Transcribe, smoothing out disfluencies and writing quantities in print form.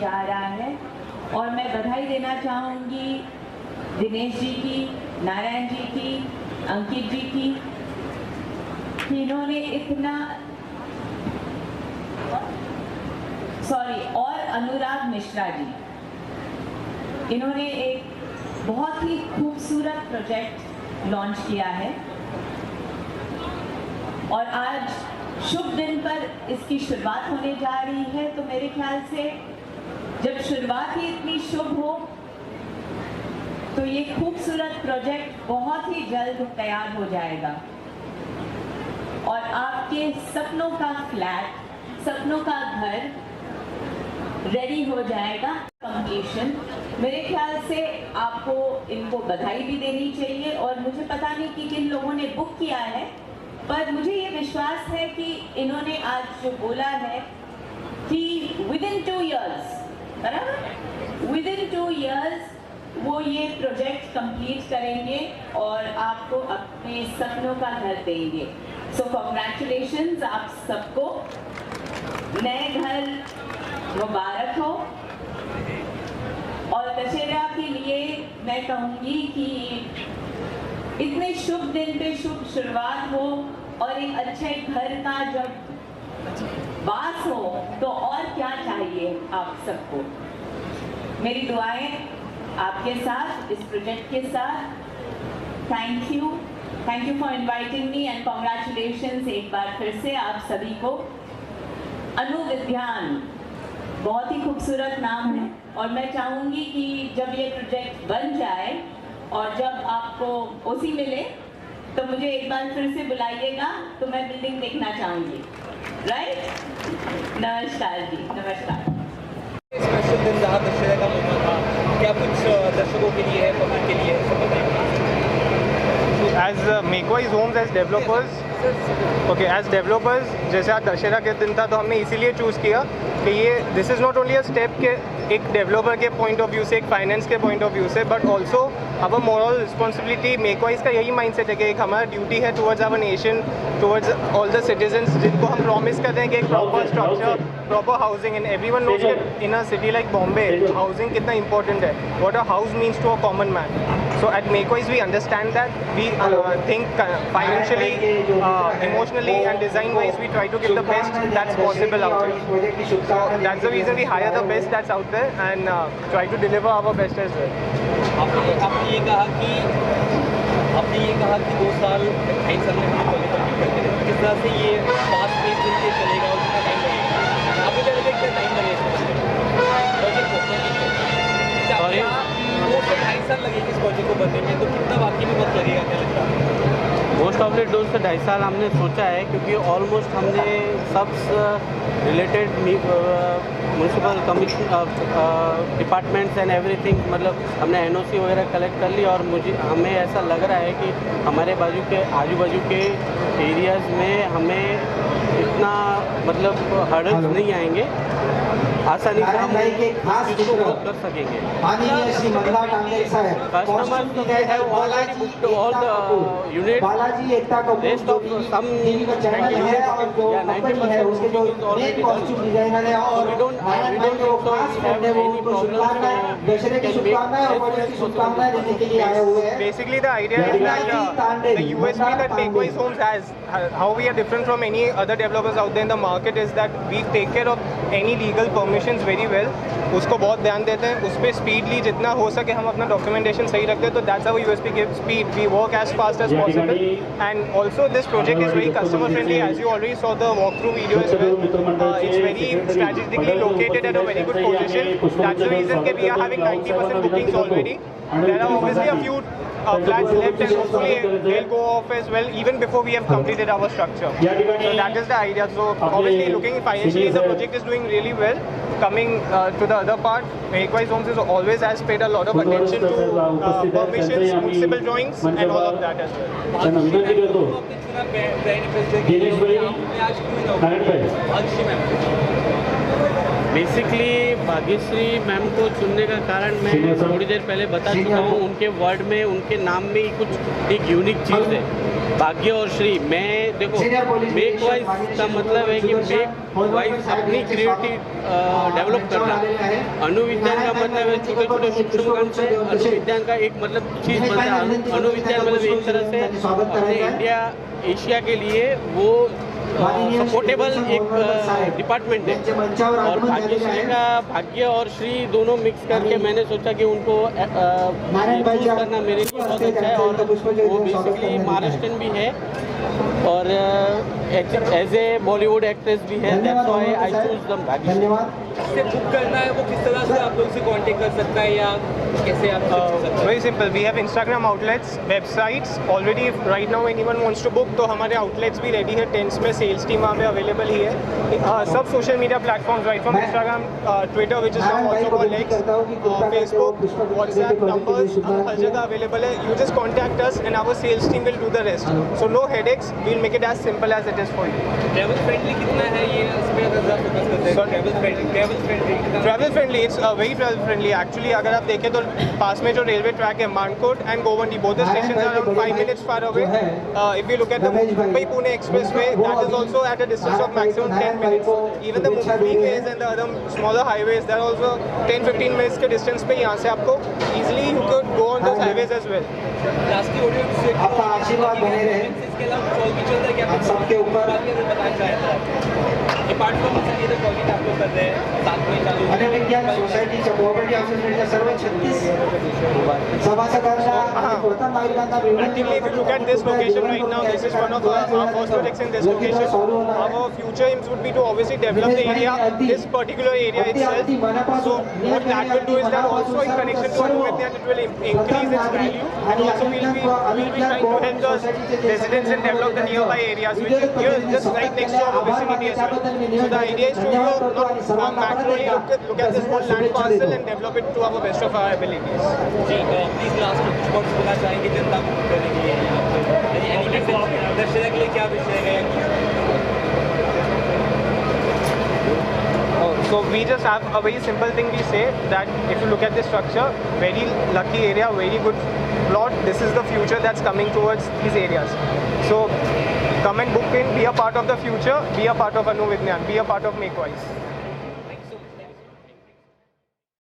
जा रहा है। और मैं बधाई देना चाहूँगी दिनेश जी की, नारायण जी की, अंकित जी की, कि इन्होंने इतना और अनुराग मिश्रा जी, इन्होंने एक बहुत ही खूबसूरत प्रोजेक्ट लॉन्च किया है और आज शुभ दिन पर इसकी शुरुआत होने जा रही है। तो मेरे ख्याल से जब शुरुआत ही इतनी शुभ हो तो ये खूबसूरत प्रोजेक्ट बहुत ही जल्द तैयार हो जाएगा और आपके सपनों का फ्लैट, सपनों का घर रेडी हो जाएगा कंप्लीशन। मेरे ख्याल से आपको इनको बधाई भी देनी चाहिए और मुझे पता नहीं कि किन लोगों ने बुक किया है, पर मुझे ये विश्वास है कि इन्होंने आज जो बोला है कि विदिन 2 years, बराबर, विदिन 2 years वो ये प्रोजेक्ट कंप्लीट करेंगे और आपको अपने सपनों का घर देंगे। सो कॉन्ग्रेचुलेशंस आप सबको, नए घर मुबारक हो। और दशहरा के लिए मैं कहूँगी कि इतने शुभ दिन पे शुभ शुरुआत हो और एक अच्छे घर का जब वास हो तो और क्या चाहिए आप सबको। मेरी दुआएं आपके साथ, इस प्रोजेक्ट के साथ। Thank you for inviting me and congratulations एक बार फिर से आप सभी को। अनुविद्यान बहुत ही खूबसूरत नाम है और मैं चाहूँगी कि जब ये प्रोजेक्ट बन जाए और जब आपको ओसी मिले तो मुझे एक बार फिर से बुलाइएगा, तो मैं बिल्डिंग देखना चाहूँगी। राइट? नमस्कार जी, नमस्कार। स्पेशल दिन रहा दशहरा का मौका था, क्या कुछ दर्शकों के लिए, पब्लिक के लिए सब बताइए। As Makewise Homes as developers, as developers, जैसे आज दशहरा के दिन था तो हमने इसीलिए चूज़ किया कि ये this is not only a step के एक डेवलपर के पॉइंट ऑफ व्यू से, एक फाइनेंस के पॉइंट ऑफ व्यू से, but also our moral responsibility. Makewise का यही माइंडसेट है कि एक हमारा ड्यूटी है towards our nation, towards all the citizens, जिनको हम प्रॉमिस करते हैं कि एक proper structure, proper housing. And everyone knows that in a city like Bombay housing कितना इंपॉर्टेंट है, what a house means to a common man. So at Makewise we understand that, we think financially, emotionally and design wise we try to give the best that's possible out there. So that's the reason we hire the best that's out there and try to deliver our best as well. आपने ये कहा कि 2 साल 2.5 साल में college complete करते हैं, किस तरह से ये 5 पेज के चलेगा और कितना टाइम लगेगा? आपको क्या लगेगा कितना टाइम लगेगा प्रोजेक्ट को? 2 से 2.5 साल लगेगी इस प्रोजेक्ट को बनने में, तो कितना वाकई में वक्त लगेगा, क्या लगता है? मोस्ट ऑफ इट 2 से 2.5 साल हमने सोचा है, क्योंकि ऑलमोस्ट हमने सब related municipal commission departments and everything, मतलब हमने एनओसी वगैरह कलेक्ट कर ली और हमें ऐसा लग रहा है कि हमारे आजू बाजू के एरियाज़ में हमें इतना मतलब हर्डल्स नहीं आएंगे, आसानी से हम इसको कर सकेंगे। Customer have already booked all the unit, rest of some 90% है उसके जो मेन कॉस्ट्यूम डिजाइनर है और we don't think so have any problem। दशहरे की शुभकामनाएं और बर्थडे की शुभकामनाएं देने के लिए आए हुए हैं। Basically the idea is that the USP that Makewise Homes has, how we are different from any other developers out there in the market, is that we take care of any legal permissions very well, उसको बहुत ध्यान देते हैं, उस पर speedly जितना हो सके हम अपना डॉक्यूमेंटेशन सही रखते हैं, तो that's how USP gives speed, we work as fast as possible and also this project is very customer friendly, as you already saw the walkthrough video as well. It's very strategically located at a very good position, that's the reason that we are having 90% bookings already. There are obviously a few flats left and hopefully they'll go off as well even before we have completed our structure. So that is the idea. So obviously looking financially the project is doing really well. Coming to the other part, Makewise Homes is always has paid a lot of attention to permissions, municipal drawings and all of that as well. Basically Bhagyashree ma'am को चुनने का कारण मैं थोड़ी देर पहले बता चुका हूँ। उनके वर्ड में, उनके नाम में ही कुछ एक यूनिक चीज़ है, भाग्य और श्री। मैं देखो, मेक वाइज का मतलब है कि मेक वाइज अपनी क्रिएटिव डेवलप करना। अनुविज्ञान का मतलब है छोटे छोटे सूक्ष्म कण से अनुविज्ञान का एक मतलब चीज़ बनता है। अनुविज्ञान मतलब एक तरह से अपने इंडिया एशिया के लिए वो सपोर्टेबल एक डिपार्टमेंट है। और भाग्यश्री का भाग्य और श्री दोनों मिक्स करके मैंने सोचा कि उनको चूज करना मेरे लिए बहुत अच्छा है। और वो बेसिकली महाराष्ट्रन भी है और एज ए बॉलीवुड एक्ट्रेस भी है। दैट्स व्हाई आई चूज दम भाग्यश्री। से बुक करना है वो किस तरह से आप लोग से कांटेक्ट कर सकता है या कैसे आप Very simple. We have Instagram outlets, websites. Already, if right now anyone wants to book, तो हमारे outlets भी ready है. Tents में sales team वहाँ पे available ही है. सब social media platforms, right from Instagram, Twitter, which is now also called X, Facebook, WhatsApp, numbers, हर जगह available है. You just contact us and our sales team will do the rest. So no headaches. We'll make it as simple as it is for you. Travel friendly कितना है ये, इस पे अगर ज़्यादा focus करते हैं? Travel friendly, it's very travel friendly actually. अगर आप देखें तो पास में जो रेलवे ट्रैक है Mankhurd and Govandi, both the stations are around 5 minutes far away. If you look at the Mumbai Pune Expressway, that is also at a distance of maximum 10 minutes. Even the Mumbai ways and the other smaller highways, they are also 10-15 minutes के distance पे यहाँ से आपको easily you could go on those highways as well. Last की audio से आपका आशीर्वाद बने रहे। इसके अलावा कॉल भी चल रहा है क्या आप सबके ऊपर बताना चाहता है? अपार्ट फ्रॉम ये तो कॉल आप लोग कर रहे हैं साथ में चालू अनुविज्ञान सोसायटीच्या कोऑपरेटिव्ह असोसिएशनच्या सर्व 36 सभासदांना आणि प्रथम नागरिकांना Practically, if you look at this location right now, this is one of our first projects in this location. Our future aims would be to obviously develop the area, this particular area itself. So what that will do is that also in connection to Anuvidyan, it will increase its value. And also we'll be trying to help the residents and develop the nearby areas, which is here just right next to our vicinity as well. So the idea is to not macroly look at this one land parcel and develop it to our best of our abilities. जी please last में कुछ words बोलना चाहेंगे जनता को करने के लिए? दर्शक के लिए क्या विषय है? So we just have a very simple thing we say that if you look at this structure, very lucky area, very good plot. This is the future that's coming towards these areas. So come and book in, be a part of the future, be a part of Anuvidyan, be a part of MakeWise.